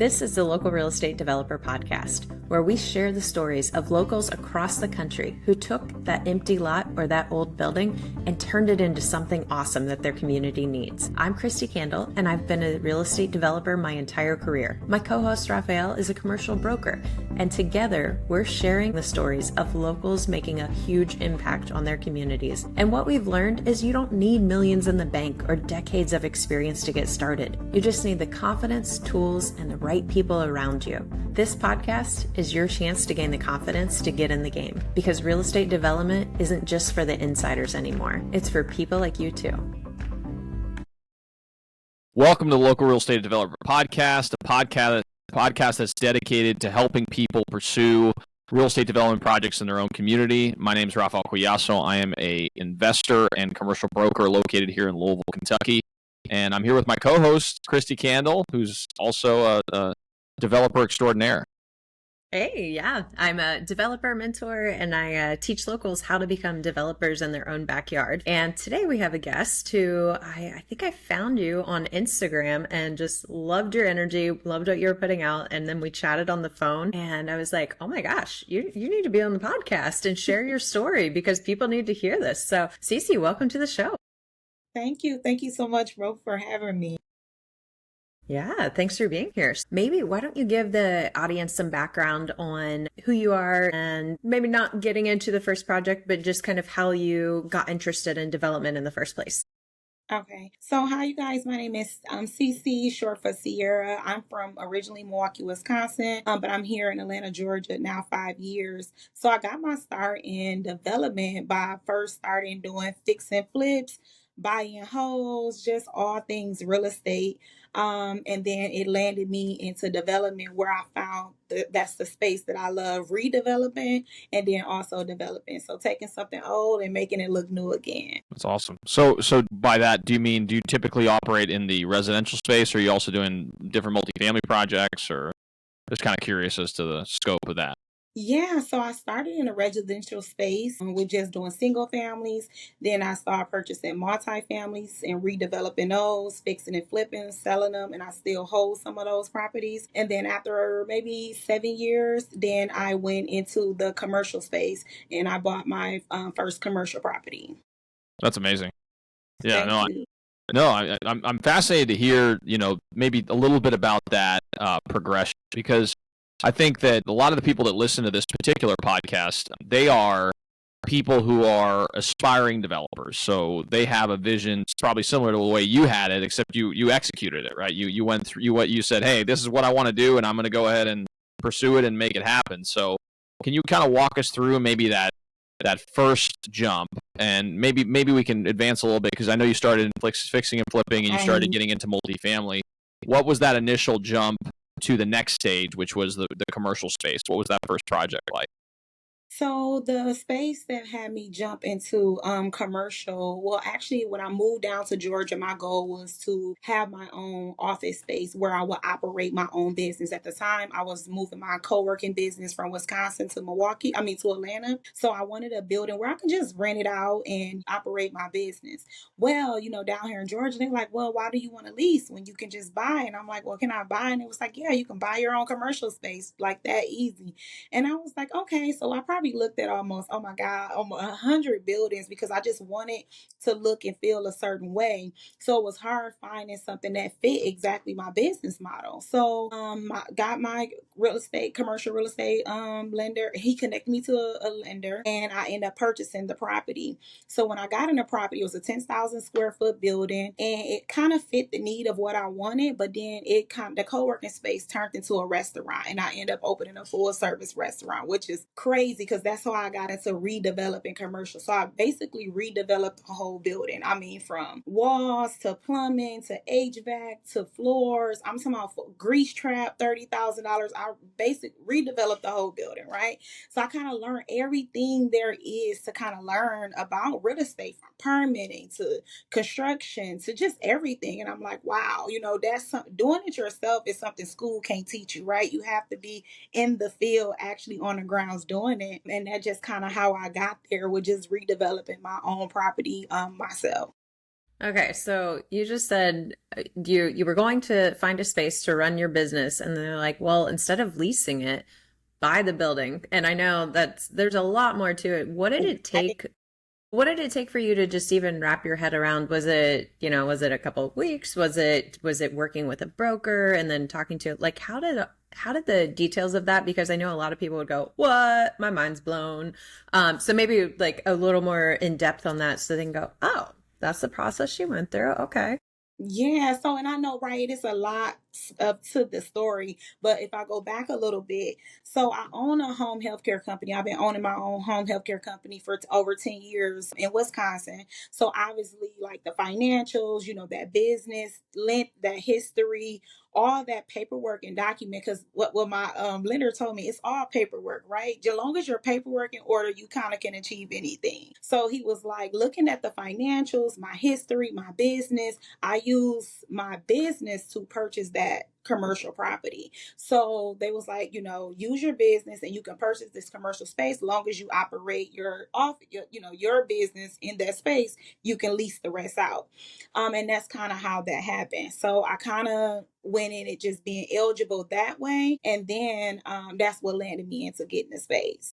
This is the Local Real Estate Developer Podcast, where we share the stories of locals across the country who took that empty lot or that old building and turned it into something awesome that their community needs. I'm Kristi Kandel, and I've been a real estate developer my entire career. My co-host Raphael is a commercial broker, and together we're sharing the stories of locals making a huge impact on their communities. And what we've learned is you don't need millions in the bank or decades of experience to get started. You just need the confidence, tools, and the right people around you. This podcast is your chance to gain the confidence to get in the game, because real estate development isn't just for the insiders anymore. It's for people like you too. Welcome to the Local Real Estate Developer Podcast, a podcast that's dedicated to helping people pursue real estate development projects in their own community. My name is Raphael. I am an investor and commercial broker located here in Louisville, Kentucky. And I'm here with my co-host, Kristi Kandel, who's also a developer extraordinaire. Hey, yeah, I'm a developer mentor, and I teach locals how to become developers in their own backyard. And today we have a guest who I think I found you on Instagram and just loved your energy, loved what you were putting out. And then we chatted on the phone, and I was like, oh my gosh, you need to be on the podcast and share your story because people need to hear this. So Sisi, welcome to the show. Thank you. Thank you so much, Ro, for having me. Yeah, thanks for being here. Maybe why don't you give the audience some background on who you are, and maybe not getting into the first project, but just kind of how you got interested in development in the first place. Okay. So hi, you guys. My name is Sisi, short for Sierra. I'm from originally Milwaukee, Wisconsin, but I'm here in Atlanta, Georgia now 5 years. So I got my start in development by first starting doing fix and flips, buying homes, just all things real estate. And then it landed me into development where I found that's the space that I love, redeveloping and then also developing. So taking something old and making it look new again. That's awesome. So by that, do you typically operate in the residential space, or are you also doing different multifamily projects, or just kind of curious as to the scope of that? Yeah, so I started in a residential space with just doing single families. Then I started purchasing multi-families and redeveloping those, fixing and flipping, selling them, and I still hold some of those properties. And then after maybe 7 years, then I went into the commercial space and I bought my first commercial property. That's amazing. Yeah, Thank you. I'm fascinated to hear, maybe a little bit about that progression, because I think that a lot of the people that listen to this particular podcast, they are people who are aspiring developers. So they have a vision probably similar to the way you had it, except you executed it, right? You went through you said, hey, this is what I want to do, and I'm going to go ahead and pursue it and make it happen. So can you kind of walk us through maybe that first jump, and maybe we can advance a little bit, because I know you started in fixing and flipping and you started getting into multifamily. What was that initial jump to the next stage, which was the commercial space? What was that first project like? So the space that had me jump into commercial, well, actually, when I moved down to Georgia, my goal was to have my own office space where I would operate my own business. At the time, I was moving my co-working business from Wisconsin to to Atlanta. So I wanted a building where I can just rent it out and operate my business. Well, down here in Georgia, they're like, well, why do you want to lease when you can just buy? And I'm like, well, can I buy? And it was like, yeah, you can buy your own commercial space, like that easy. And I was like, okay. So I probably looked at almost 100 buildings because I just wanted to look and feel a certain way. So it was hard finding something that fit exactly my business model. So I got my commercial real estate lender. He connected me to a lender, and I ended up purchasing the property. So when I got in the property, it was a 10,000 square foot building, and it kind of fit the need of what I wanted. But then the co-working space turned into a restaurant, and I ended up opening a full service restaurant, which is crazy because that's how I got into redeveloping commercial. So I basically redeveloped the whole building. I mean, from walls to plumbing to HVAC to floors. I'm talking about grease trap, $30,000. I basically redeveloped the whole building, right? So I kind of learned everything there is to kind of learn about real estate, from permitting to construction to just everything. And I'm like, wow, that's doing it yourself is something school can't teach you, right? You have to be in the field, actually on the grounds doing it. And that's just kind of how I got there, with just redeveloping my own property myself. Okay, so you just said you were going to find a space to run your business, and they're like, well, instead of leasing it, buy the building. And I know that there's a lot more to it. What did it Right. take? What did it take for you to just even wrap your head around? Was it, was it a couple of weeks? Was it working with a broker and then talking to like how did the details of that? Because I know a lot of people would go, "What? My mind's blown." So maybe like a little more in depth on that, so they can go, "Oh, that's the process she went through." Okay. Yeah, so and I know, right, it's a lot up to the story, but if I go back a little bit, so I own a home healthcare company. I've been owning my own home healthcare company for over 10 years in Wisconsin. So obviously, like the financials, that business, length, that history, all that paperwork and document, because what my lender told me, it's all paperwork, right? As long as your paperwork in order, you kind of can achieve anything. So he was like looking at the financials, my history, my business. I use my business to purchase that commercial property. So they was like, use your business and you can purchase this commercial space long as you operate your off your business in that space, you can lease the rest out. And that's kind of how that happened. So I kind of went in it just being eligible that way. And then that's what landed me into getting the space.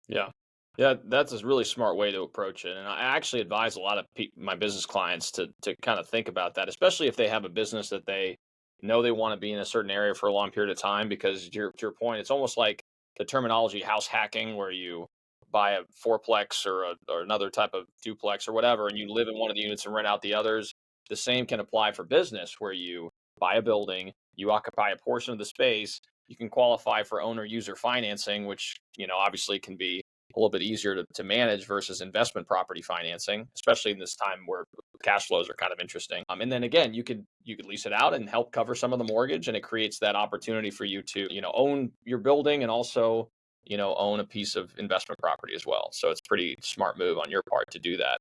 Yeah. Yeah, that's a really smart way to approach it. And I actually advise a lot of my business clients to kind of think about that, especially if they have a business that they know they want to be in a certain area for a long period of time. Because to your point, it's almost like the terminology house hacking, where you buy a fourplex or another type of duplex or whatever, and you live in one of the units and rent out the others. The same can apply for business, where you buy a building, you occupy a portion of the space, you can qualify for owner user financing, which obviously can be a little bit easier to manage versus investment property financing, especially in this time where cash flows are kind of interesting. And then again, you could lease it out and help cover some of the mortgage, and it creates that opportunity for you to own your building and also own a piece of investment property as well. So it's a pretty smart move on your part to do that.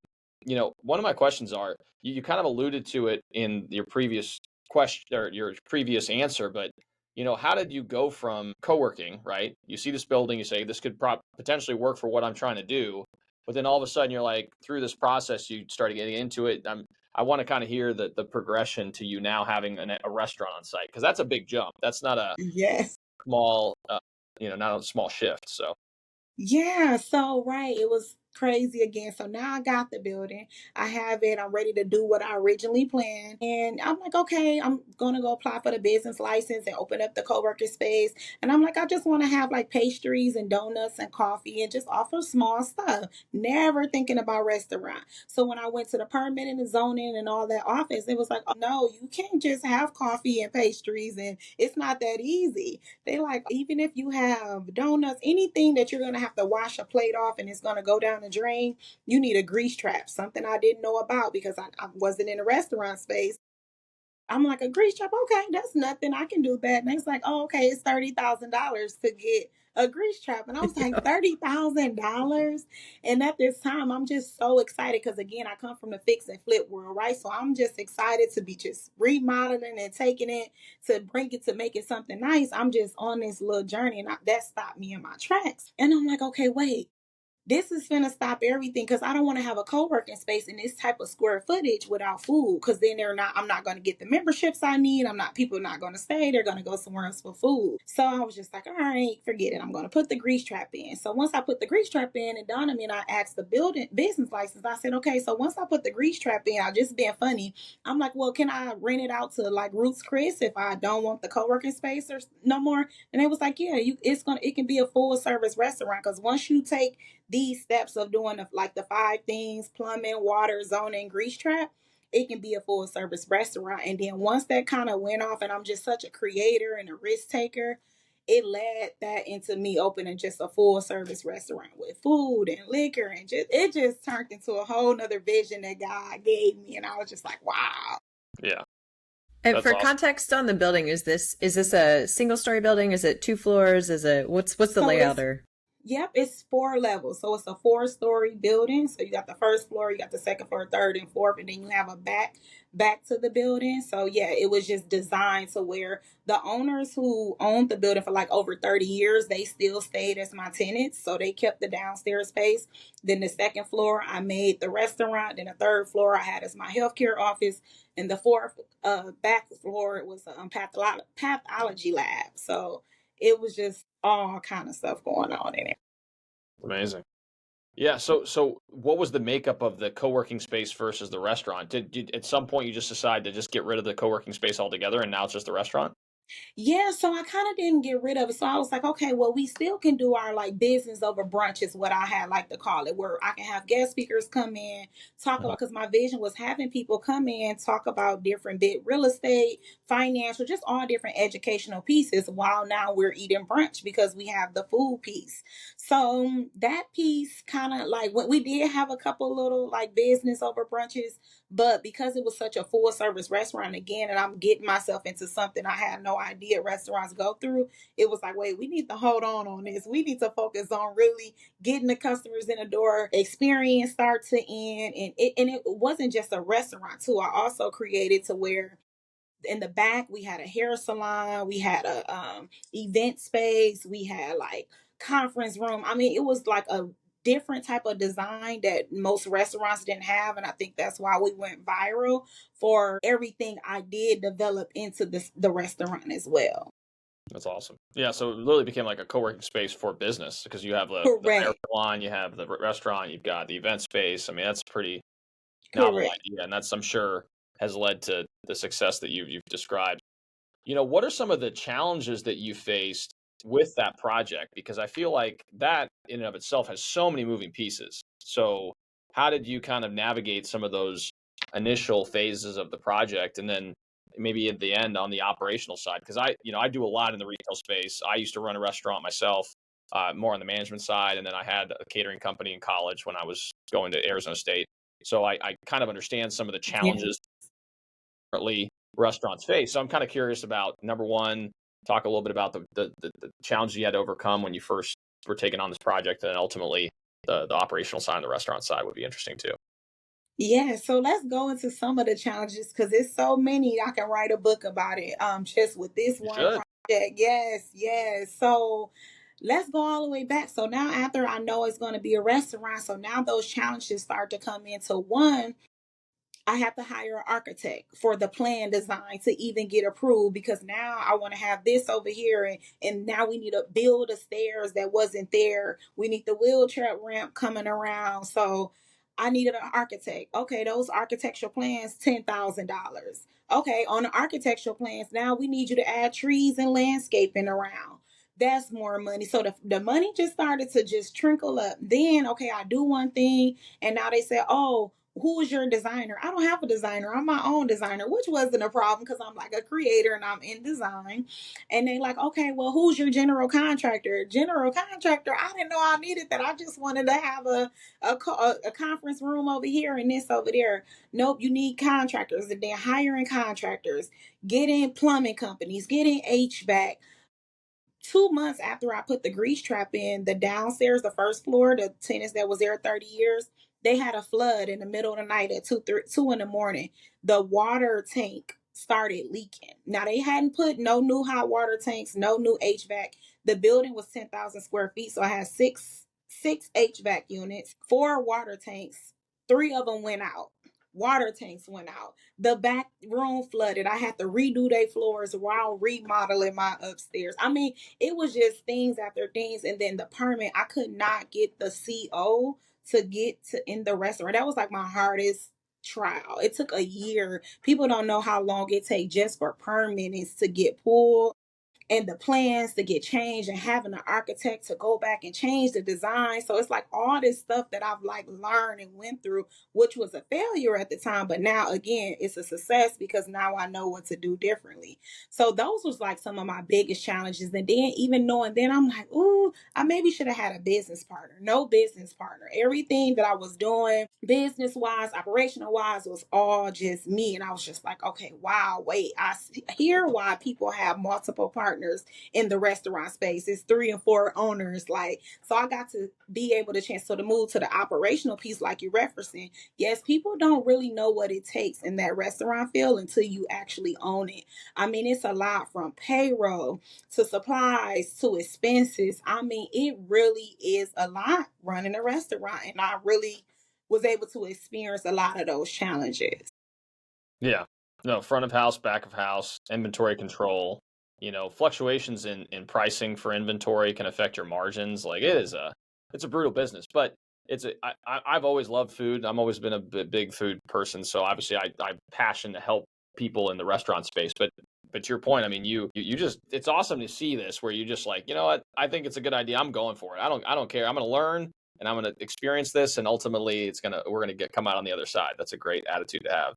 One of my questions are, you kind of alluded to it in your previous question or your previous answer, but how did you go from co-working, right? You see this building, you say this could potentially work for what I'm trying to do, but then all of a sudden you're like, through this process, you started getting into it. I want to kind of hear the progression to you now having a restaurant on site, because that's a big jump. That's not a Yes. small, not a small shift. So Yeah, so right, it was crazy again. So now I got the building. I have it. I'm ready to do what I originally planned. And I'm like, okay, I'm gonna go apply for the business license and open up the co-working space. And I'm like, I just want to have like pastries and donuts and coffee and just offer small stuff. Never thinking about restaurant. So when I went to the permitting and zoning and all that office, it was like, oh no, you can't just have coffee and pastries, and it's not that easy. They like, even if you have donuts, anything that you're gonna have to wash a plate off and it's gonna go down the drain, you need a grease trap. Something I didn't know about because I wasn't in a restaurant space. I'm like, a grease trap, okay, that's nothing. I can do that. And it's like, oh, okay, it's $30,000 to get a grease trap. And I was like, $30,000. And at this time, I'm just so excited because again, I come from the fix and flip world, right? So I'm just excited to be just remodeling and taking it to bring it to make it something nice. I'm just on this little journey, and that stopped me in my tracks. And I'm like, okay, wait, this is gonna stop everything because I don't want to have a co-working space in this type of square footage without food, because then I'm not going to get the memberships I need. People are not going to stay. They're going to go somewhere else for food. So I was just like, all right, forget it. I'm going to put the grease trap in. So once I put the grease trap in, and dawned on me, and I asked the building business license, I said, okay, so once I put the grease trap in, I just being funny, I'm like, well, can I rent it out to like Ruth's Chris if I don't want the co-working space or no more? And it was like, yeah, it can be a full service restaurant, because once you take these steps of doing like the five things: plumbing, water, zoning, grease trap, it can be a full service restaurant. And then once that kind of went off, and I'm just such a creator and a risk taker, it led that into me opening just a full service restaurant with food and liquor, and it just turned into a whole nother vision that God gave me. And I was just like, wow. yeah, And that's for awesome. context on the building, is this a single story building? Is it two floors? Is it what's the So layout or? Yep, it's 4 levels. So it's a 4-story building. So you got the first floor, you got the second floor, third and fourth, and then you have a back to the building. So yeah, it was just designed to where the owners who owned the building for like over 30 years, they still stayed as my tenants. So they kept the downstairs space. Then the second floor, I made the restaurant. Then the third floor I had as my healthcare office. And the fourth back floor, it was a pathology lab. So it was just all kind of stuff going on in it. Amazing. Yeah. So what was the makeup of the co-working space versus the restaurant? Did at some point you just decide to just get rid of the co-working space altogether and now it's just the restaurant? Yeah, so I kind of didn't get rid of it. So I was like, okay, well, we still can do our like business over brunch is what I had like to call it, where I can have guest speakers come in, talk Uh-huh. about, because my vision was having people come in, talk about different bit real estate, financial, just all different educational pieces while now we're eating brunch because we have the food piece. So that piece kind of like when we did have a couple little like business over brunches, but because it was such a full service restaurant again, and I'm getting myself into something I had no idea restaurants go through, it was like, wait, we need to hold on this. We need to focus on really getting the customers in the door, experience start to end. And it wasn't just a restaurant too. I also created to where in the back we had a hair salon, we had a event space, we had like conference room. I mean, it was like a different type of design that most restaurants didn't have, and I think that's why we went viral for everything I did develop into the restaurant as well. That's awesome. Yeah, so it literally became like a co-working space for business because you have the hair Correct. salon, you have the restaurant, you've got the event space. I mean, that's a pretty novel Correct. idea, and that's I'm sure has led to the success that you've described. What are some of the challenges that you faced with that project? Because I feel like that in and of itself has so many moving pieces. So how did you kind of navigate some of those initial phases of the project and then maybe at the end on the operational side? Because I do a lot in the retail space. I used to run a restaurant myself, more on the management side, and then I had a catering company in college when I was going to Arizona State. So I kind of understand some of the Yeah. challenges currently restaurants face. So I'm kind of curious about number one, talk a little bit about the challenges you had to overcome when you first were taking on this project, and then ultimately the operational side and the restaurant side would be interesting too. Yeah, so let's go into some of the challenges because it's so many. I can write a book about it. Just with this You one should. project. Yes, yes. So let's go all the way back. So now after I know it's going to be a restaurant, so now those challenges start to come into one. I have to hire an architect for the plan design to even get approved because now I want to have this over here and now we need to build a stairs that wasn't there. We need the wheelchair ramp coming around. So I needed an architect. Okay, those architectural plans, $10,000. Okay, on the architectural plans, now we need you to add trees and landscaping around. That's more money. So the money just started to just trickle up. Then, okay, I do one thing, and now they say, oh, who is your designer? I don't have a designer. I'm my own designer, which wasn't a problem because I'm like a creator and I'm in design. And they like, okay, well, who's your general contractor? General contractor. I didn't know I needed that. I just wanted to have a conference room over here and this over there. Nope, you need contractors, and then hiring contractors, getting plumbing companies, getting HVAC. 2 months after I put the grease trap in, the downstairs, the first floor, the tenants that was there 30 years, they had a flood in the middle of the night at 2 in the morning. The water tank started leaking. Now they hadn't put no new hot water tanks, no new HVAC. The building was 10,000 square feet, so I had six HVAC units, 4 water tanks. 3 of them went out. Water tanks went out. The back room flooded. I had to redo their floors while remodeling my upstairs. I mean, it was just things after things. And then the permit, I could not get the CO to get to in the restaurant. That was like my hardest trial. It took a year. People don't know how long it takes just for permits to get pulled and the plans to get changed and having an architect to go back and change the design. So it's like all this stuff that I've like learned and went through, which was a failure at the time. But now again, it's a success because now I know what to do differently. So those was like some of my biggest challenges. And then even knowing then I'm like, ooh, I maybe should have had a business partner. No business partner. Everything that I was doing business wise, operational wise was all just me. And I was just like, okay, wow, wait, hear why people have multiple partners partners in the restaurant space. It's 3 and 4 owners. Like, so I got to be able to chance. So to move to the operational piece, like you're referencing, yes, people don't really know what it takes in that restaurant field until you actually own it. I mean, it's a lot from payroll to supplies to expenses. I mean, it really is a lot running a restaurant. And I really was able to experience a lot of those challenges. Yeah. No, front of house, back of house, inventory control, fluctuations in pricing for inventory can affect your margins. Like it's a brutal business, but I've always loved food. I've always been a big food person. So obviously I'm passionate to help people in the restaurant space, but to your point, I mean, you just, it's awesome to see this where you just like, you know what, I think it's a good idea. I'm going for it. I don't care. I'm going to learn and I'm going to experience this. And ultimately we're going to come out on the other side. That's a great attitude to have.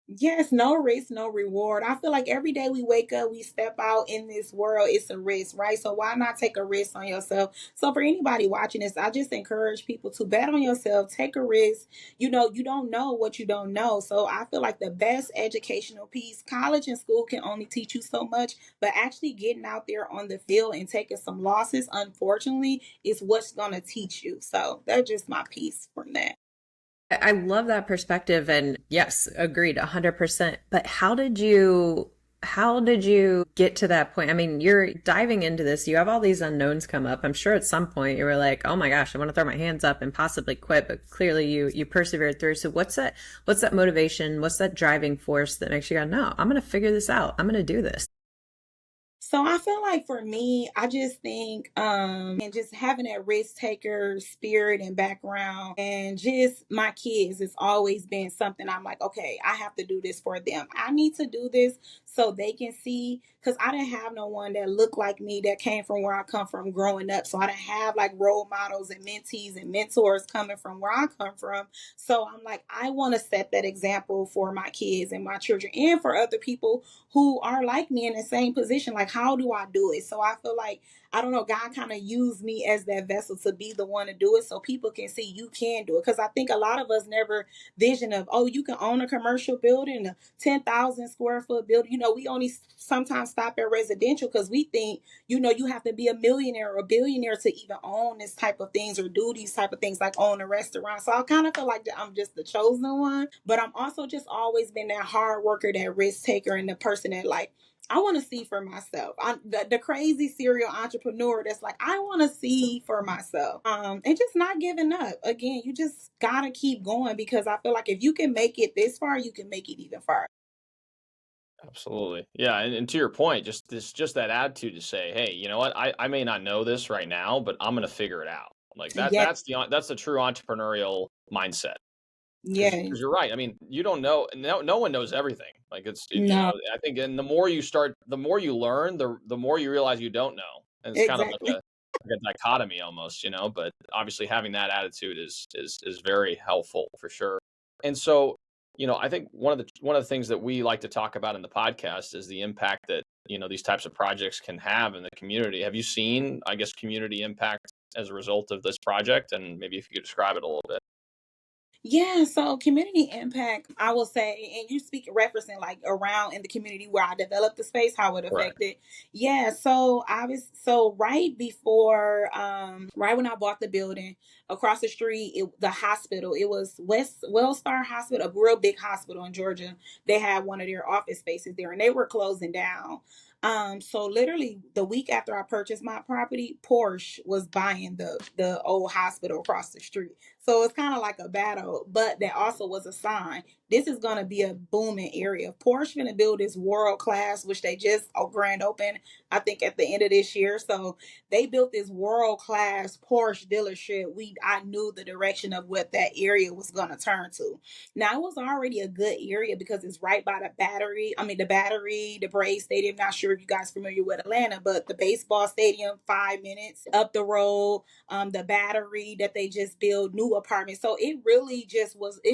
Yes, no risk, no reward. I feel like every day we wake up, we step out in this world, it's a risk, right? So why not take a risk on yourself? So for anybody watching this, I just encourage people to bet on yourself, take a risk. You know, you don't know what you don't know. So I feel like the best educational piece, college and school can only teach you so much, but actually getting out there on the field and taking some losses, unfortunately, is what's going to teach you. So that's just my piece from that. I love that perspective, and yes, agreed 100%. But how did you get to that point? I mean, you're diving into this, you have all these unknowns come up. I'm sure at some point you were like, oh my gosh, I want to throw my hands up and possibly quit, but clearly you persevered through. So what's that motivation? What's that driving force that makes you go, no, I'm going to figure this out. I'm going to do this. So I feel like for me, I just think and just having that risk taker spirit and background and just my kids, it's always been something I'm like, okay, I have to do this for them. I need to do this so they can see, because I didn't have no one that looked like me that came from where I come from growing up. So I didn't have like role models and mentees and mentors coming from where I come from. So I'm like, I want to set that example for my kids and my children and for other people who are like me in the same position. Like, how do I do it? So I feel like, I don't know, God kind of used me as that vessel to be the one to do it so people can see you can do it. Because I think a lot of us never vision of, oh, you can own a commercial building, a 10,000 square foot building. You know, we only sometimes stop at residential because we think, you know, you have to be a millionaire or a billionaire to even own this type of things or do these type of things like own a restaurant. So I kind of feel like that I'm just the chosen one, but I'm also just always been that hard worker, that risk taker, and the person that like, I want to see for myself. I'm the crazy serial entrepreneur that's like, I want to see for myself. And just not giving up. Again, you just gotta keep going because I feel like if you can make it this far, you can make it even farther. Absolutely. Yeah. And to your point, just that attitude to say, hey, you know what? I may not know this right now, but I'm going to figure it out. Like Yeah, that's the true entrepreneurial mindset. Because yeah, you're right. I mean, you don't know. No one knows everything. Like no, I think, and the more you learn, the more you realize you don't know. And it's kind of exactly. like a dichotomy almost, but obviously having that attitude is very helpful for sure. And so, I think one of the things that we like to talk about in the podcast is the impact that, these types of projects can have in the community. Have you seen, I guess, community impact as a result of this project? And maybe if you could describe it a little bit. Yeah, so community impact, I will say, and you speak referencing like around in the community where I developed the space, how it Correct. affected. Yeah, so right before, right when I bought the building across the street, the hospital, it was West Wellstar Hospital, a real big hospital in Georgia. They had one of their office spaces there, and they were closing down. So literally the week after I purchased my property, Porsche was buying the old hospital across the street. So it's kind of like a battle, but that also was a sign. This is going to be a booming area. Porsche going to build this world class, which they just grand open, I think, at the end of this year. So they built this world class Porsche dealership. I knew the direction of what that area was going to turn to. Now it was already a good area because it's right by the Battery. I mean, the Battery, the Braves Stadium. Not sure if you guys familiar with Atlanta, but the baseball stadium, 5 minutes up the road. The Battery that they just built, new new apartments. So it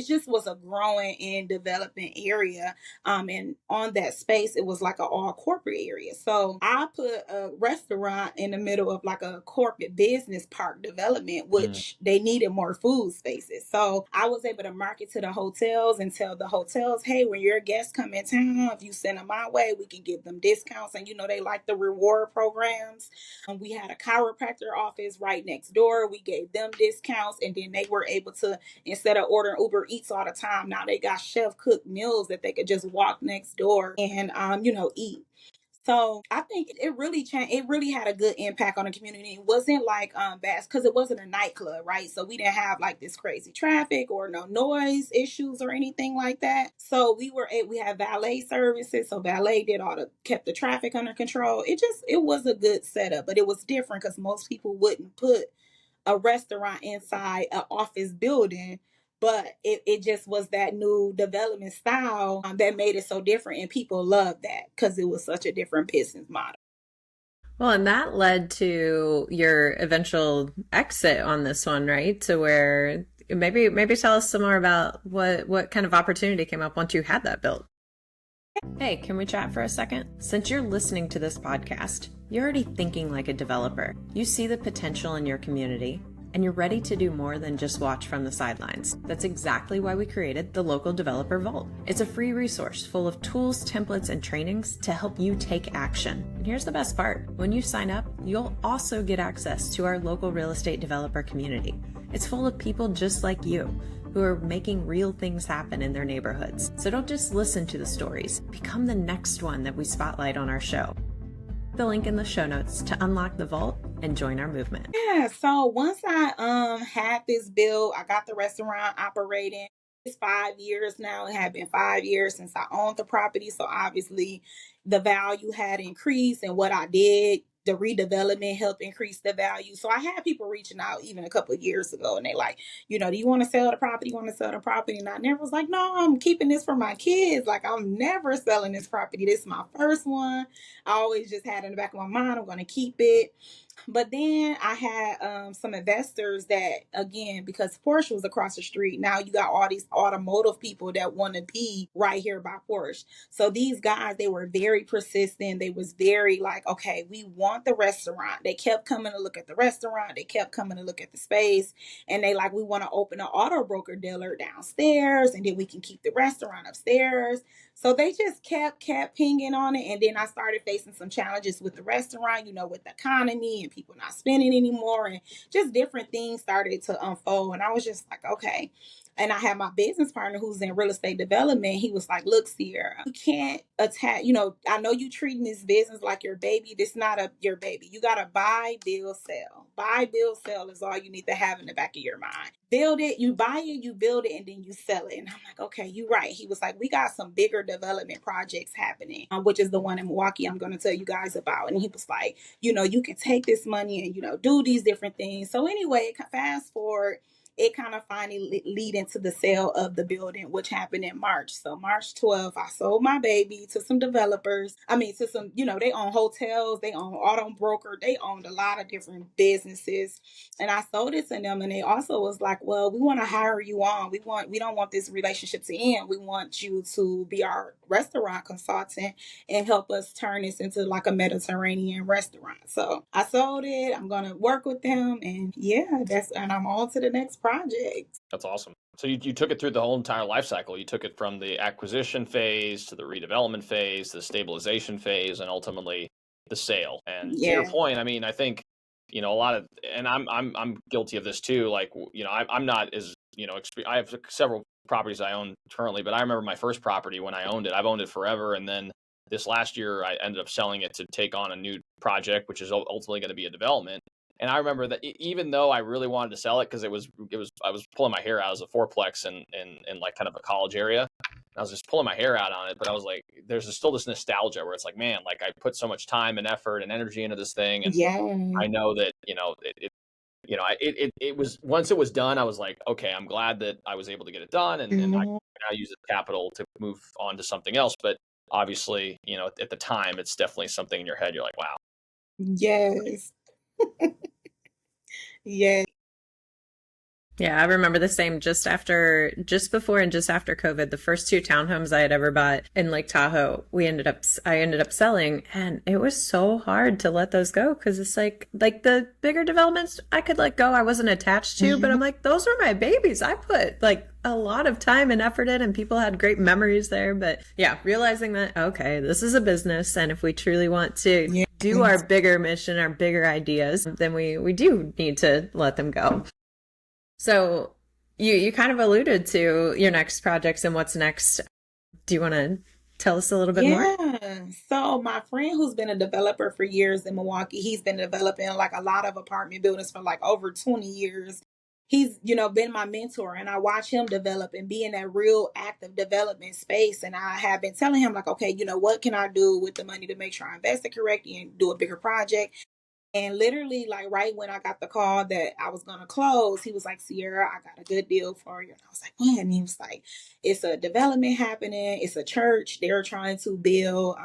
just was a growing and developing area. And on that space, it was like an all corporate area. So I put a restaurant in the middle of like a corporate business park development, which they needed more food spaces. So I was able to market to the hotels and tell the hotels, hey, when your guests come in town, if you send them my way, we can give them discounts. And they like the reward programs. We had a chiropractor office right next door. We gave them discounts, and then they were able to, instead of ordering Uber Eats all the time, now they got chef cooked meals that they could just walk next door and eat. So I think it really changed. It really had a good impact on the community. It wasn't like bad because it wasn't a nightclub, right? So we didn't have like this crazy traffic or no noise issues or anything like that. So we had valet services. So valet kept the traffic under control. It was a good setup, but it was different because most people wouldn't put a restaurant inside an office building. But it just was that new development style that made it so different. And people loved that because it was such a different business model. Well, and that led to your eventual exit on this one, right? To where maybe tell us some more about what kind of opportunity came up once you had that built. Hey, can we chat for a second? Since you're listening to this podcast, you're already thinking like a developer. You see the potential in your community, and you're ready to do more than just watch from the sidelines. That's exactly why we created the Local Developer Vault. It's a free resource full of tools, templates, and trainings to help you take action. And here's the best part. When you sign up, you'll also get access to our local real estate developer community. It's full of people just like you who are making real things happen in their neighborhoods. So don't just listen to the stories. Become the next one that we spotlight on our show. The link in the show notes to unlock the vault and join our movement. Yeah, so once I had this built, I got the restaurant operating. It's 5 years now. It had been 5 years since I owned the property. So obviously the value had increased, and what I did, the redevelopment helped increase the value. So I had people reaching out even a couple of years ago, and they like, do you want to sell the property? You want to sell the property? And I never was like, no, I'm keeping this for my kids. Like, I'm never selling this property. This is my first one. I always just had in the back of my mind, I'm going to keep it. But then I had some investors that, again, because Porsche was across the street, now you got all these automotive people that want to be right here by Porsche. So these guys, they were very persistent. They was very like, okay, we want the restaurant. They kept coming to look at the restaurant. They kept coming to look at the space. And they like, we want to open an auto broker dealer downstairs, and then we can keep the restaurant upstairs. So they just kept pinging on it. And then I started facing some challenges with the restaurant, with the economy and people not spending anymore, and just different things started to unfold. And I was just like, okay. And I had my business partner who's in real estate development. He was like, look, Sierra, you can't attack, I know you treating this business like your baby. This not your baby. You got to buy, build, sell. Buy, build, sell is all you need to have in the back of your mind. Build it, you buy it, you build it, and then you sell it. And I'm like, okay, you're right. He was like, we got some bigger development projects happening, which is the one in Milwaukee I'm going to tell you guys about. And he was like, you can take this money and, do these different things. So anyway, fast forward, it kind of finally lead into the sale of the building, which happened in March. So March 12th, I sold my baby to some developers. To some, they own hotels, they own auto broker, they owned a lot of different businesses. And I sold it to them. And they also was like, well, we want to hire you on. We don't want this relationship to end. We want you to be our restaurant consultant and help us turn this into like a Mediterranean restaurant. So I sold it. I'm going to work with them. And yeah, and I'm on to the next project. That's awesome. So you took it through the whole entire life cycle. You took it from the acquisition phase to the redevelopment phase, the stabilization phase, and ultimately the sale. And to your point, I think, a lot of, and I'm guilty of this too. Like, I'm not as, I have several properties I own currently, but I remember my first property when I owned it. I've owned it forever. And then this last year, I ended up selling it to take on a new project, which is ultimately going to be a development. And I remember that even though I really wanted to sell it because I was pulling my hair out as a fourplex in like kind of a college area. I was just pulling my hair out on it, but I was like, there's still this nostalgia where it's like, man, like I put so much time and effort and energy into this thing, and I know that it was, once it was done, I was like, okay, I'm glad that I was able to get it done, and I now use the capital to move on to something else. But obviously, at the time, it's definitely something in your head. You're like, wow. Yes. Yeah. Yeah, I remember the same just before and just after COVID, the first two townhomes I had ever bought in Lake Tahoe, I ended up selling, and it was so hard to let those go because it's like the bigger developments I could let go. I wasn't attached to, but I'm like, those were my babies. I put like a lot of time and effort in, and people had great memories there. But yeah, realizing that, okay, this is a business, and if we truly want to do our bigger mission, our bigger ideas, then we do need to let them go. So you kind of alluded to your next projects and what's next. Do you want to tell us a little bit more? Yeah. So my friend who's been a developer for years in Milwaukee, he's been developing like a lot of apartment buildings for like over 20 years. He's, been my mentor, and I watch him develop and be in that real active development space. And I have been telling him like, okay, what can I do with the money to make sure I invest it correctly and do a bigger project? And literally, like right when I got the call that I was gonna close, he was like, Sierra, I got a good deal for you. And I was like, when? And he was like, it's a development happening. It's a church. They're trying to build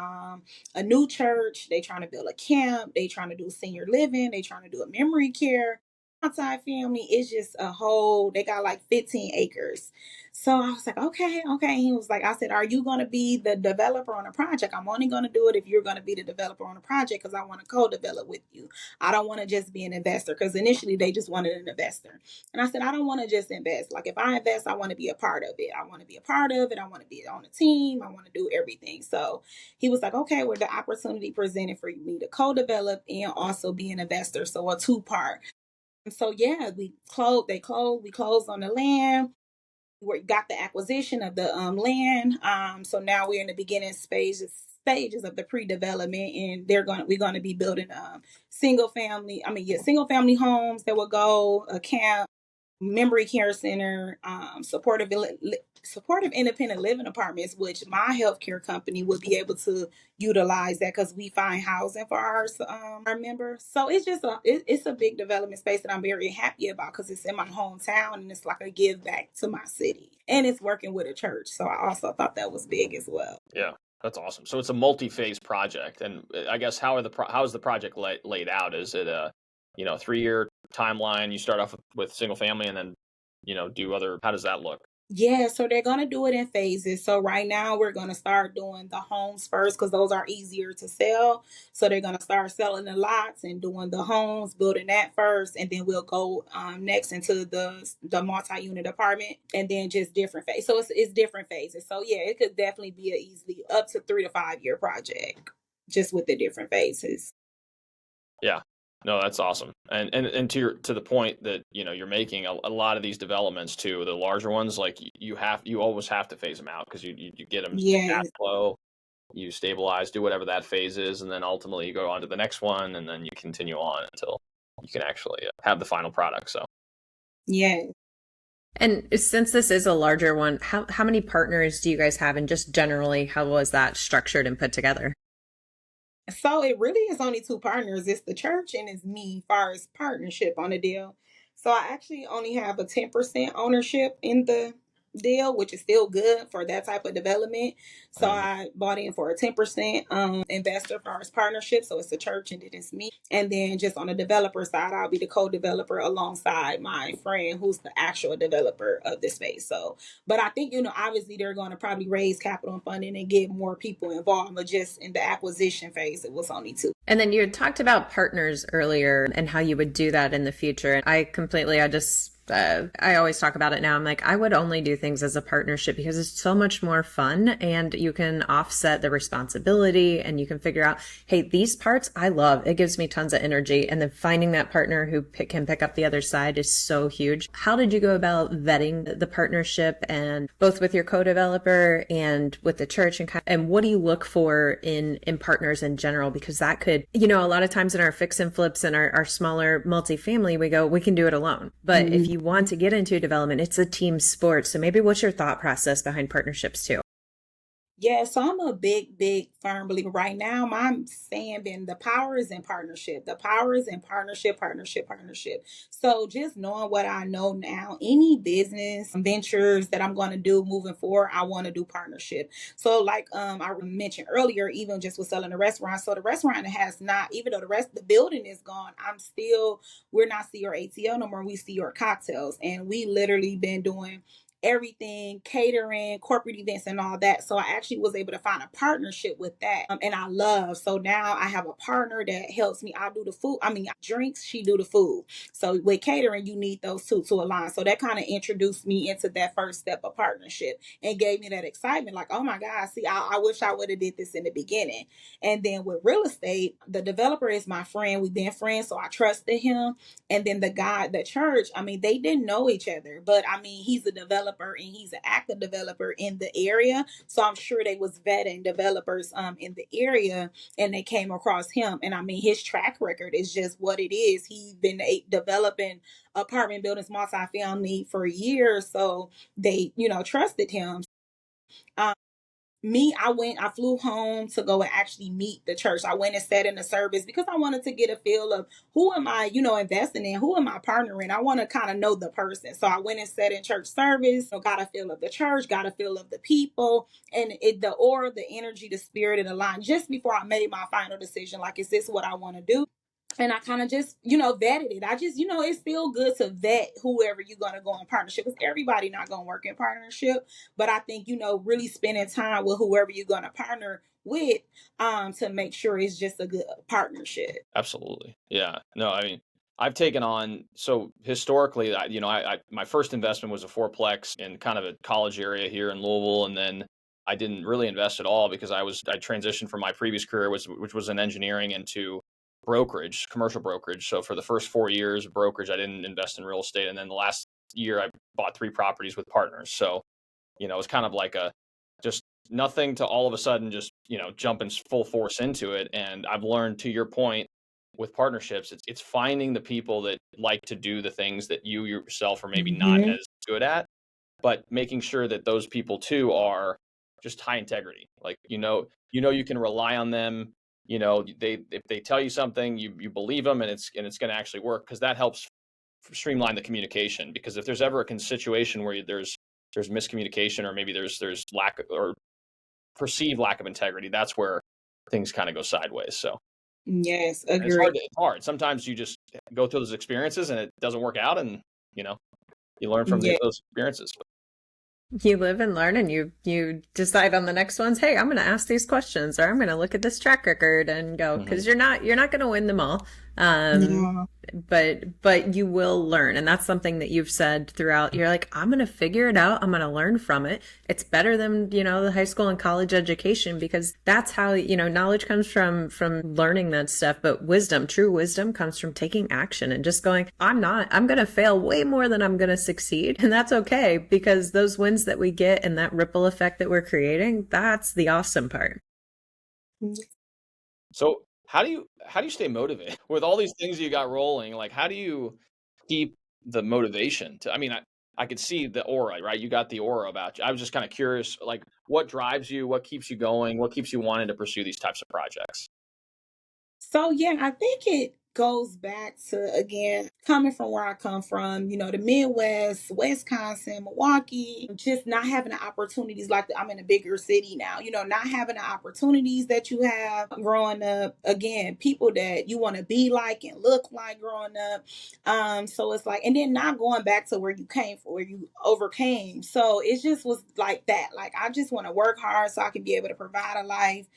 a new church. They trying to build a camp. They trying to do senior living. They trying to do a memory care. Outside family is just a whole, they got like 15 acres. So I was like, okay, okay. He was like, I said, are you going to be the developer on a project? I'm only going to do it if you're going to be the developer on a project because I want to co-develop with you. I don't want to just be an investor because initially they just wanted an investor. And I said, I don't want to just invest. Like if I invest, I want to be a part of it. I want to be a part of it. I want to be on a team. I want to do everything. So he was like, okay, well, the opportunity presented for me to co-develop and also be an investor. So a two-part. So yeah, we closed on the land. We got the acquisition of the land. So now we're in the beginning stages of the pre-development, and we're gonna be building single family homes that will go a camp, memory care center, supportive independent living apartments, which my healthcare company would be able to utilize that because we find housing for our members. So it's just it's a big development space that I'm very happy about because it's in my hometown and it's like a give back to my city, and it's working with a church. So I also thought that was big as well. Yeah, that's awesome. So it's a multi-phase project, and I guess how is the project laid out? Is it a 3-year timeline? You start off with single family, and then do other. How does that look? Yeah, so they're going to do it in phases. So right now we're going to start doing the homes first because those are easier to sell. So they're going to start selling the lots and doing the homes, building that first, and then we'll go next into the multi-unit apartment, and then just different phases. So it's different phases. So yeah, it could definitely be a easily up to 3 to 5 year project just with the different phases. Yeah. No, that's awesome. And to the point that you're making, a lot of these developments too, the larger ones, like you always have to phase them out because you get them cash Yes. flow, you stabilize, do whatever that phase is, and then ultimately you go on to the next one, and then you continue on until you can actually have the final product. So Yes. And since this is a larger one, how many partners do you guys have? And just generally, how was that structured and put together? So it really is only two partners. It's the church and it's me, far as partnership on the deal. So I actually only have a 10% ownership in the deal, which is still good for that type of development. So I bought in for a 10% investor for our partnership. So it's the church and then it's me. And then just on the developer side, I'll be the co-developer alongside my friend who's the actual developer of the space. So, but I think, obviously they're going to probably raise capital and funding and get more people involved. But just in the acquisition phase, it was only two. And then you had talked about partners earlier and how you would do that in the future. I always talk about it now. I'm like, I would only do things as a partnership because it's so much more fun and you can offset the responsibility and you can figure out, hey, these parts I love. It gives me tons of energy. And then finding that partner who can pick up the other side is so huge. How did you go about vetting the partnership and both with your co-developer and with the church and what do you look for in partners in general? Because that could, a lot of times in our fix and flips and our smaller multifamily, we can do it alone. But if you want to get into development, it's a team sport. So maybe what's your thought process behind partnerships too? Yeah, so I'm a big firm believer. Right now, my saying been the power is in partnership. The power is in partnership, partnership, partnership. So just knowing what I know now, any business ventures that I'm going to do moving forward, I want to do partnership. So like I mentioned earlier, even just with selling the restaurant. So the restaurant has not, even though the building is gone, we're not see your ATL no more. We see your cocktails, and we literally been doing everything, catering, corporate events, and all that. So I actually was able to find a partnership with that. And I love. So now I have a partner that helps me. I do the food. I mean, drinks, she do the food. So with catering, you need those two to align. So that kind of introduced me into that first step of partnership and gave me that excitement. Like, oh my God, see, I wish I would have did this in the beginning. And then with real estate, the developer is my friend. We've been friends, so I trusted him. And then the guy, the church, I mean, they didn't know each other, but I mean, he's a developer and he's an active developer in the area. So I'm sure they was vetting developers in the area, and they came across him. And I mean, his track record is just what it is. He's been developing apartment buildings, multifamily for years. So they, trusted him. Um, I flew home to go and actually meet the church. I went and sat in the service because I wanted to get a feel of who am I, investing in, who am I partnering. I want to kind of know the person. So I went and sat in church service, got a feel of the church, got a feel of the people, and the aura, the energy, the spirit, and the line just before I made my final decision. Like, is this what I want to do? And I kind of just, vetted it. I just, it's still good to vet whoever you're going to go in partnership with. Everybody not going to work in partnership. But I think, really spending time with whoever you're going to partner with to make sure it's just a good partnership. Absolutely. Yeah. No, I mean, I've taken on, so historically, my first investment was a fourplex in kind of a college area here in Louisville. And then I didn't really invest at all because I transitioned from my previous career, which was in engineering, into brokerage, commercial brokerage. So for the first 4 years of brokerage, I didn't invest in real estate. And then the last year I bought 3 properties with partners. So, it was kind of like just nothing to all of a sudden just, jump in full force into it. And I've learned, to your point, with partnerships, it's finding the people that like to do the things that you yourself are maybe not Mm-hmm. as good at, but making sure that those people too are just high integrity. Like, you can rely on them. If they tell you something, you believe them, and it's going to actually work, because that helps streamline the communication. Because if there's ever a situation where there's miscommunication, or maybe there's lack or perceived lack of integrity, that's where things kind of go sideways. So, Yes, and it's agree. hard. It's hard. Sometimes you just go through those experiences and it doesn't work out, and you know you learn from Yeah. those experiences. You live and learn, and you decide on the next ones. Hey, I'm going to ask these questions, or I'm going to look at this track record and go, Mm-hmm. because you're not going to win them all. Yeah. But you will learn, and that's something that you've said throughout. You're like, I'm going to figure it out. I'm going to learn from it. It's better than the high school and college education, because that's how knowledge comes from learning that stuff. But wisdom, true wisdom, comes from taking action and just going, I'm going to fail way more than I'm going to succeed, and that's okay, because those wins that we get and that ripple effect that we're creating, that's the awesome part. So how do you stay motivated with all these things you got rolling? Like, how do you keep the motivation to? I mean, I could see the aura, right? You got the aura about you. I was just kind of curious, like, what drives you? What keeps you going? What keeps you wanting to pursue these types of projects? So yeah, I think it goes back to, again, coming from where I come from, the Midwest, Wisconsin, Milwaukee, just not having the opportunities like I'm in a bigger city now, not having the opportunities that you have growing up. Again, people that you want to be like and look like growing up. So it's like, and then not going back to where you came from, where you overcame. So it just was like that. Like, I just want to work hard so I can be able to provide a life,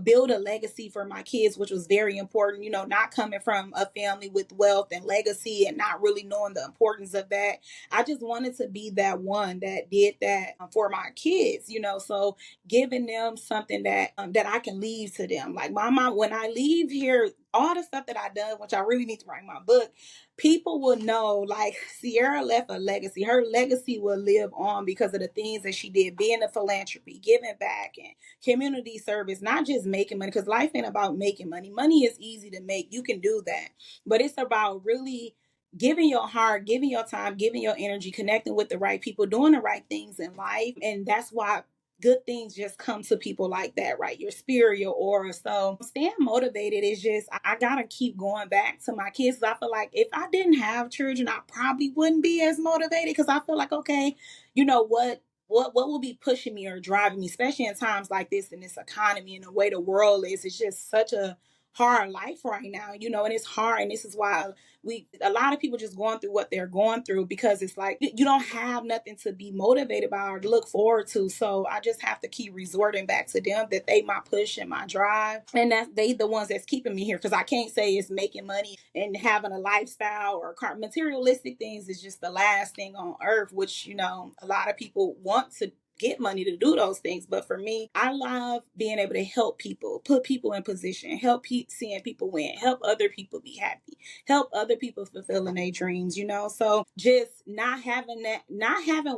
build a legacy for my kids, which was very important, not coming from a family with wealth and legacy and not really knowing the importance of that. I just wanted to be that one that did that for my kids, so giving them something that I can leave to them. Like my mom, when I leave here, all the stuff that I done, which I really need to write my book, people will know, like, Sierra left a legacy. Her legacy will live on because of the things that she did, being a philanthropy, giving back, and community service, not just making money, because life ain't about making money. Money is easy to make. You can do that. But it's about really giving your heart, giving your time, giving your energy, connecting with the right people, doing the right things in life. And that's why good things just come to people like that, right? Your spirit, your aura. So staying motivated is just, I gotta keep going back to my kids. I feel like if I didn't have children, I probably wouldn't be as motivated, because I feel like, okay, you know what will be pushing me or driving me, especially in times like this, in this economy and the way the world is. It's just such a hard life right now, and it's hard. And this is why a lot of people just going through what they're going through, because it's like you don't have nothing to be motivated by or to look forward to. So I just have to keep resorting back to them, that they my push and my drive, and that they the ones that's keeping me here. Because I can't say it's making money and having a lifestyle or materialistic things is just the last thing on earth, which a lot of people want to get money to do those things. But for me, I love being able to help people, put people in position, help seeing people win, help other people be happy, help other people fulfilling their dreams. So just not having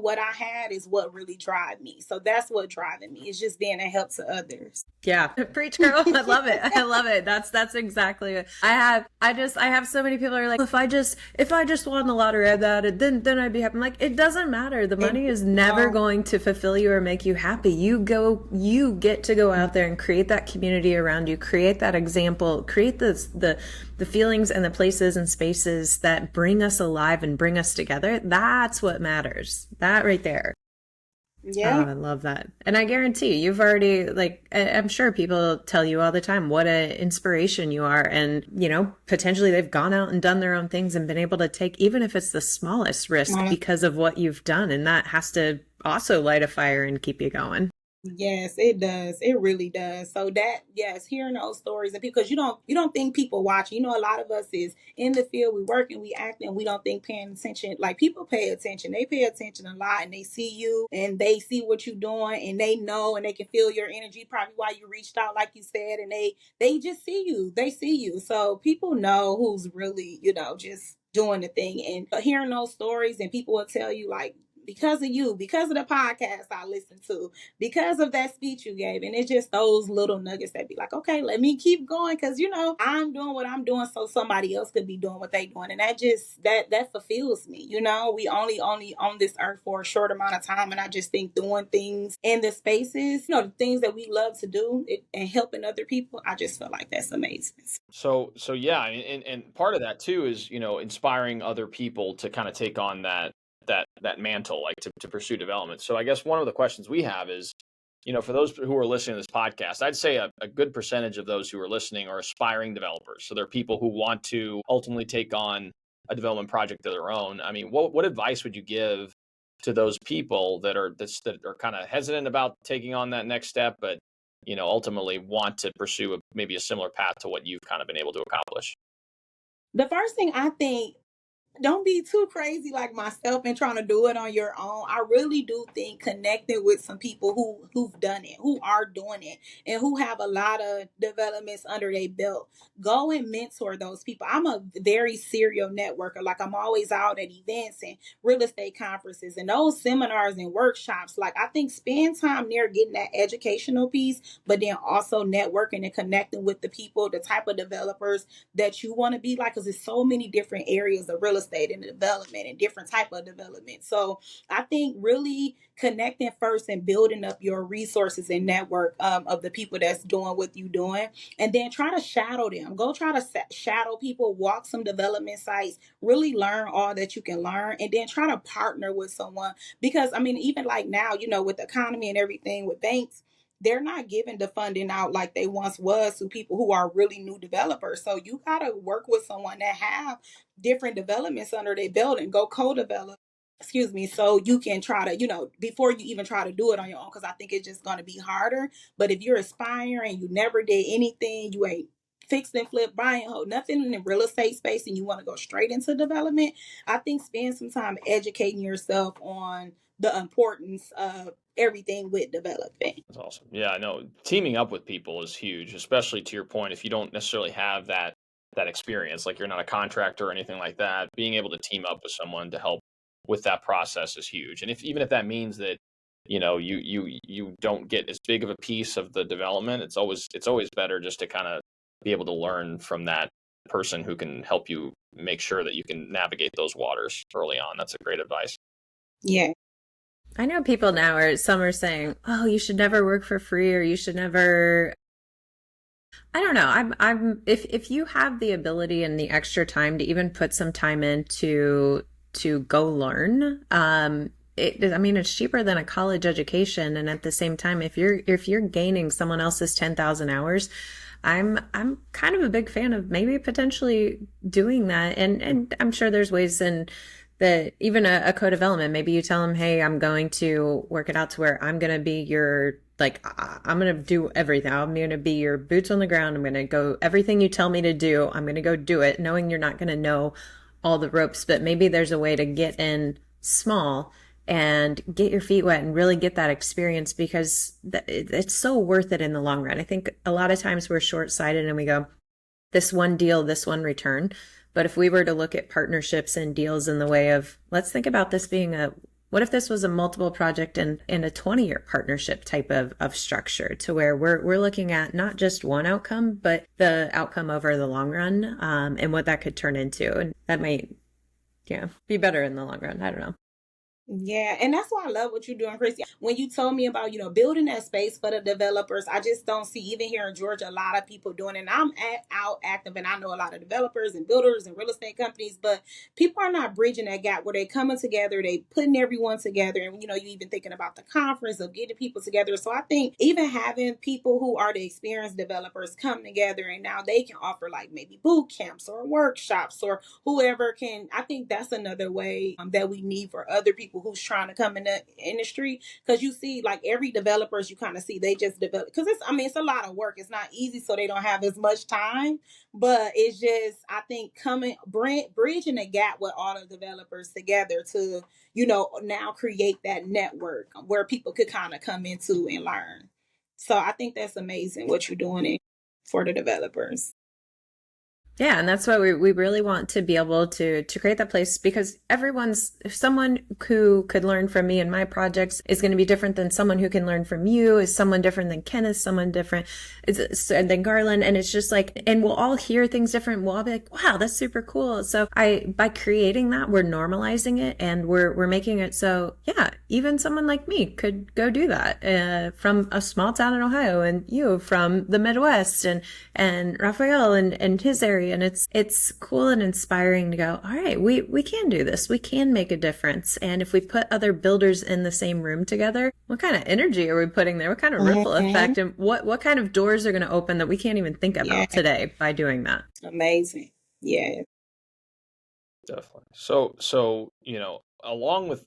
what I had is what really drive me. So that's what driving me, is just being a help to others. Yeah. Preach, girl. I love it. I love it. That's exactly it. I have so many people are like, if I just won the lottery, then I'd be happy. I'm like, it doesn't matter. The money is never going to fulfill you or make you happy. You get to go out there and create that community around you, create that example, create the feelings and the places and spaces that bring us alive and bring us together. That's what matters. That right there. Yeah. Oh, I love that. And I guarantee you've already, I'm sure people tell you all the time what an inspiration you are. And, potentially they've gone out and done their own things and been able to take, even if it's the smallest risk, because of what you've done. And that has to also light a fire and keep you going. Yes, it does. It really does. So yes, hearing those stories, and because you don't think people watching. A lot of us is in the field, we work and we act, and we don't think paying attention. Like, people pay attention. They pay attention a lot, and they see you and they see what you're doing, and they know, and they can feel your energy, probably why you reached out, like you said, and they just see you. They see you. So people know who's really, just doing the thing. And hearing those stories, and people will tell you, like, because of you, because of the podcast I listened to, because of that speech you gave. And it's just those little nuggets that be like, okay, let me keep going, because I'm doing what I'm doing so somebody else could be doing what they doing. And that just that fulfills me. We only on this earth for a short amount of time, and I just think doing things in the spaces, the things that we love to do, and helping other people, I just feel like that's amazing. So yeah, and part of that too is inspiring other people to kind of take on that mantle, like to pursue development. So I guess one of the questions we have is, for those who are listening to this podcast, I'd say a good percentage of those who are listening are aspiring developers. So they're people who want to ultimately take on a development project of their own. I mean, what advice would you give to those people that are kind of hesitant about taking on that next step, but ultimately want to pursue maybe a similar path to what you've kind of been able to accomplish? The first thing I think, don't be too crazy like myself and trying to do it on your own. I really do think connecting with some people who've done it, who are doing it, and who have a lot of developments under their belt. Go and mentor those people. I'm a very serial networker. Like, I'm always out at events and real estate conferences and those seminars and workshops. Like, I think spend time there getting that educational piece, but then also networking and connecting with the people, the type of developers that you want to be like, because there's so many different areas of real estate and development and different type of development. So I think really connecting first and building up your resources and network of the people that's doing what you're doing, and then try to shadow them. Go try to shadow people, walk some development sites, really learn all that you can learn, and then try to partner with someone. Because I mean, even like now, with the economy and everything, with banks, they're not giving the funding out like they once was to people who are really new developers. So you got to work with someone that have different developments under their belt and go co-develop. Excuse me. So you can try to, before you even try to do it on your own, because I think it's just going to be harder. But if you're aspiring, you never did anything, you ain't fixed and flip, buying, nothing in the real estate space, and you want to go straight into development, I think spend some time educating yourself on the importance of everything with development. That's awesome. Yeah, I know teaming up with people is huge, especially to your point, if you don't necessarily have that experience, like you're not a contractor or anything like that, being able to team up with someone to help with that process is huge. And even if that means that you don't get as big of a piece of the development, it's always better just to kind of be able to learn from that person who can help you make sure that you can navigate those waters early on. That's a great advice. Yeah. I know people now are, some are saying, oh, you should never work for free, or you should never. I don't know. If you have the ability and the extra time to even put some time in to go learn, I mean, it's cheaper than a college education. And at the same time, if you're gaining someone else's 10,000 hours, I'm kind of a big fan of maybe potentially doing that. And I'm sure there's ways in that even a co-development, maybe you tell them, hey, I'm going to work it out to where I'm going to be your, like, I'm going to do everything. I'm going to be your boots on the ground. I'm going to go, everything you tell me to do, I'm going to go do it, knowing you're not going to know all the ropes, but maybe there's a way to get in small and get your feet wet and really get that experience, because it's so worth it in the long run. I think a lot of times we're short-sighted and we go, this one deal, this one return. But if we were to look at partnerships and deals in the way of, let's think about this being what if this was a multiple project and a 20-year partnership type of structure, to where we're looking at not just one outcome, but the outcome over the long run, and what that could turn into. And that might, be better in the long run. I don't know. Yeah, and that's why I love what you're doing, Kristi. When you told me about, building that space for the developers, I just don't see, even here in Georgia, a lot of people doing it. And I'm out active, and I know a lot of developers and builders and real estate companies, but people are not bridging that gap where they coming together, they putting everyone together. And, you even thinking about the conference of getting people together. So I think even having people who are the experienced developers come together, and now they can offer like maybe boot camps or workshops or whoever can. I think that's another way that we need for other people who's trying to come in the industry, because you see like every developers you kind of see, they just develop, because it's a lot of work. It's not easy, so they don't have as much time, but it's just, I think, bridging the gap with all the developers together to now create that network where people could kind of come into and learn. So I think that's amazing what you're doing for the developers. Yeah, and that's why we really want to be able to create that place, because someone who could learn from me and my projects is going to be different than someone who can learn from you, is someone different than Kenneth, someone different than Garland. And it's just like, and we'll all hear things different. We'll all be like, wow, that's super cool. So by creating that, we're normalizing it, and we're making it so, yeah, even someone like me could go do that, from a small town in Ohio, and you from the Midwest, and Raphael and his area. And it's cool and inspiring to go, all right, we can do this. We can make a difference. And if we put other builders in the same room together, what kind of energy are we putting there? What kind of ripple effect, and what kind of doors are going to open that we can't even think about today by doing that? Amazing. Yeah. Definitely. So, along with,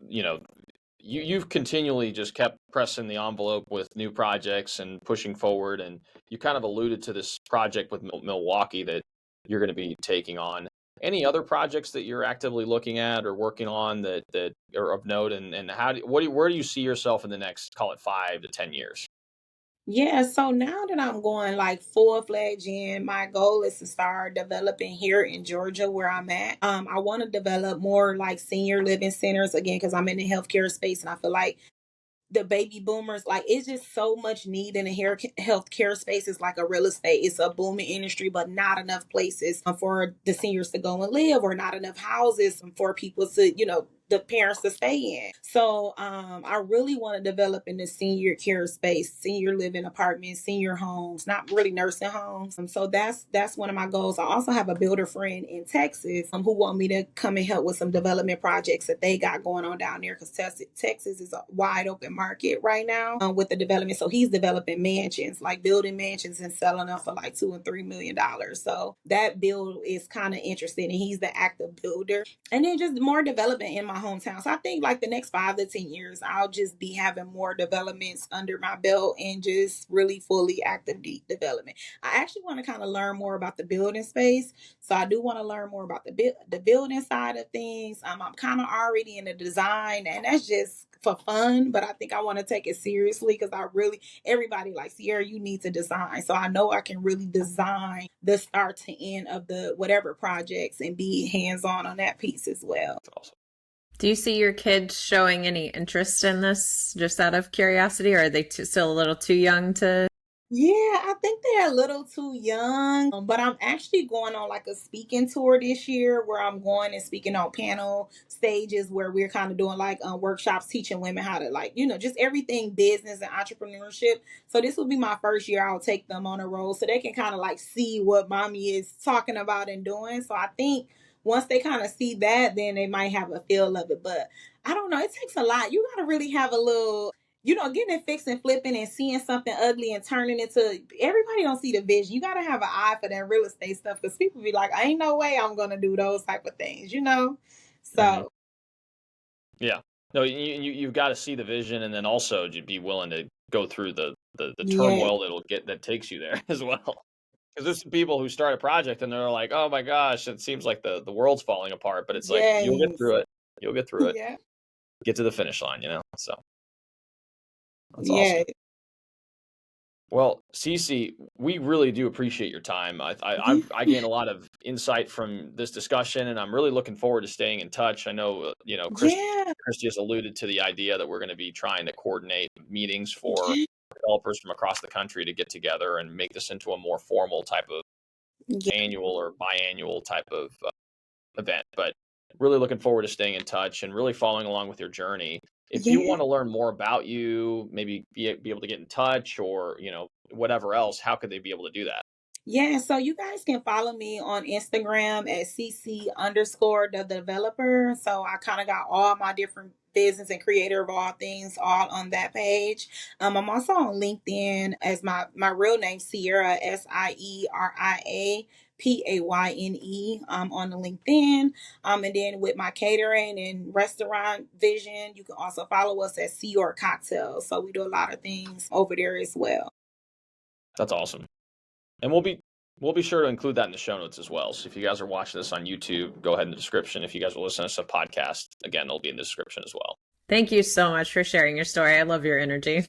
you've continually just kept pressing the envelope with new projects and pushing forward, and you kind of alluded to this project with Milwaukee that you're going to be taking on. Any other projects that you're actively looking at or working on that are of note, and where do you see yourself in the next, call it 5 to 10 years? Yeah, so now that I'm going like full-fledged in, my goal is to start developing here in Georgia where I'm at. I want to develop more like senior living centers again, because I'm in the healthcare space, and I feel like the baby boomers, like, it's just so much need in the healthcare space. It's like a real estate, it's a booming industry, but not enough places for the seniors to go and live, or not enough houses for people to, the parents to stay in. So I really want to develop in the senior care space, senior living apartments, senior homes, not really nursing homes. So that's one of my goals. I also have a builder friend in Texas who want me to come and help with some development projects that they got going on down there, because Texas is a wide open market right now with the development. So he's developing mansions, like building mansions and selling them for like $2 and $3 million. So that build is kind of interesting, and he's the active builder. And then just more development in my hometown. So I think like the next 5 to 10 years, I'll just be having more developments under my belt, and just really fully active deep development. I actually want to kind of learn more about the building space. So I do want to learn more about the building side of things. I'm kind of already in the design, and that's just for fun, but I think I want to take it seriously, because everybody like, Sierra, you need to design. So I know I can really design the start to end of the whatever projects, and be hands-on on that piece as well. That's awesome. Do you see your kids showing any interest in this, just out of curiosity, or are they still a little too young to? Yeah, I think they're a little too young, but I'm actually going on like a speaking tour this year where I'm going and speaking on panel stages where we're kind of doing like workshops teaching women how to like, just everything business and entrepreneurship. So this will be my first year. I'll take them on a road so they can kind of like see what mommy is talking about and doing. So I think once they kind of see that, then they might have a feel of it. But I don't know. It takes a lot. You got to really have a little getting it fixed and flipping and seeing something ugly and turning into everybody don't see the vision. You gotta have an eye for that real estate stuff because people be like, ain't no way I'm gonna do those type of things. Hmm. So Yeah. No, you've got to see the vision, and then also to be willing to go through the yeah, turmoil that takes you there as well. Because there's some people who start a project and they're like, oh my gosh, it seems like the world's falling apart, but it's like you'll get yes, through it. You'll get through it. yeah, Get to the finish line, So that's yeah, awesome. Well, Sisi, we really do appreciate your time. I gained a lot of insight from this discussion, and I'm really looking forward to staying in touch. I know, yeah, Kristi has alluded to the idea that we're going to be trying to coordinate meetings for yeah, developers from across the country to get together and make this into a more formal type of yeah, annual or biannual type of event. But really looking forward to staying in touch and really following along with your journey. If people yeah. want to learn more about you, maybe be able to get in touch or, whatever else, how could they be able to do that? Yeah, so you guys can follow me on Instagram at CC underscore the developer. So I kind of got all my different business and creator of all things all on that page. I'm also on LinkedIn as my real name, Sierra, SIERIA PAYNE, on the LinkedIn. And then with my catering and restaurant vision, you can also follow us at Sea or Cocktails. So we do a lot of things over there as well. That's awesome. And we'll be sure to include that in the show notes as well. So if you guys are watching this on YouTube, go ahead in the description. If you guys are listening to this podcast, again, it'll be in the description as well. Thank you so much for sharing your story. I love your energy.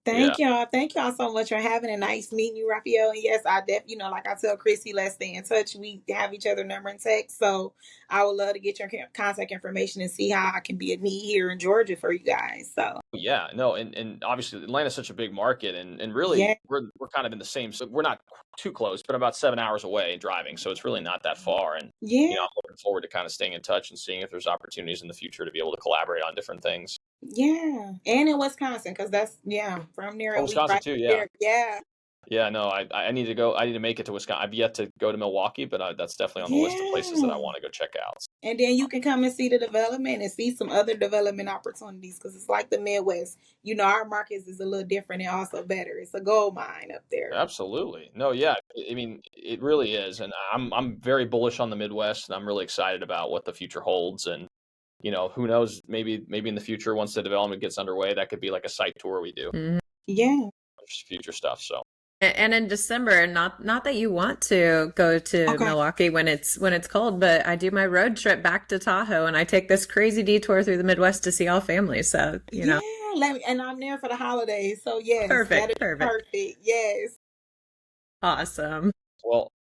Yeah. Thank y'all. Thank y'all so much for having a nice meeting you, Raphael. And yes, like I tell Kristi, let's stay in touch. We have each other number and text. So I would love to get your contact information and see how I can be a need here in Georgia for you guys. So Yeah, no, and obviously Atlanta's such a big market, and really yeah, we're kind of in the same. So we're not too close, but about 7 hours away driving. So it's really not that far. And yeah, I'm looking forward to kind of staying in touch and seeing if there's opportunities in the future to be able to collaborate on different things. yeah. And in Wisconsin, because that's from there Oh, and we Wisconsin right too, yeah. there. Yeah. Yeah, no, I need to go. I need to make it to Wisconsin. I've yet to go to Milwaukee, but that's definitely on the list of places that I Yeah. want to go check out. And then you can come and see the development and see some other development opportunities because it's like the Midwest. Our markets is a little different and also better. It's a gold mine up there. Absolutely. No, yeah. I mean, it really is, and I'm very bullish on the Midwest, and I'm really excited about what the future holds. And who knows? Maybe in the future, once the development gets underway, that could be like a site tour we do, Mhm. Yeah. future stuff. So And in December, not that you want to go to Okay. Milwaukee when it's cold, but I do my road trip back to Tahoe and I take this crazy detour through the Midwest to see all families. So, Yeah. And I'm there for the holidays. So yes, that'd perfect, be perfect. perfect. Yes. well, Awesome.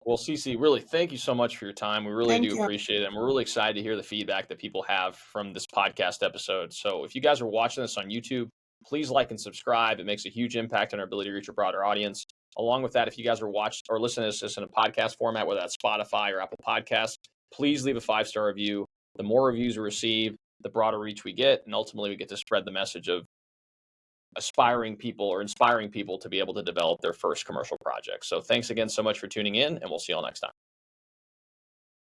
Cece, really, thank you so much for your time. We really do Thank you. appreciate it, and we're really excited to hear the feedback that people have from this podcast episode. So if you guys are watching this on YouTube, please like and subscribe. It makes a huge impact on our ability to reach a broader audience. Along with that, if you guys are watching or listening to this in a podcast format, whether that's Spotify or Apple Podcasts, please leave a 5-star review. The more reviews we receive, the broader reach we get, and ultimately we get to spread the message of aspiring people or inspiring people to be able to develop their first commercial project. So thanks again so much for tuning in, and we'll see you all next time.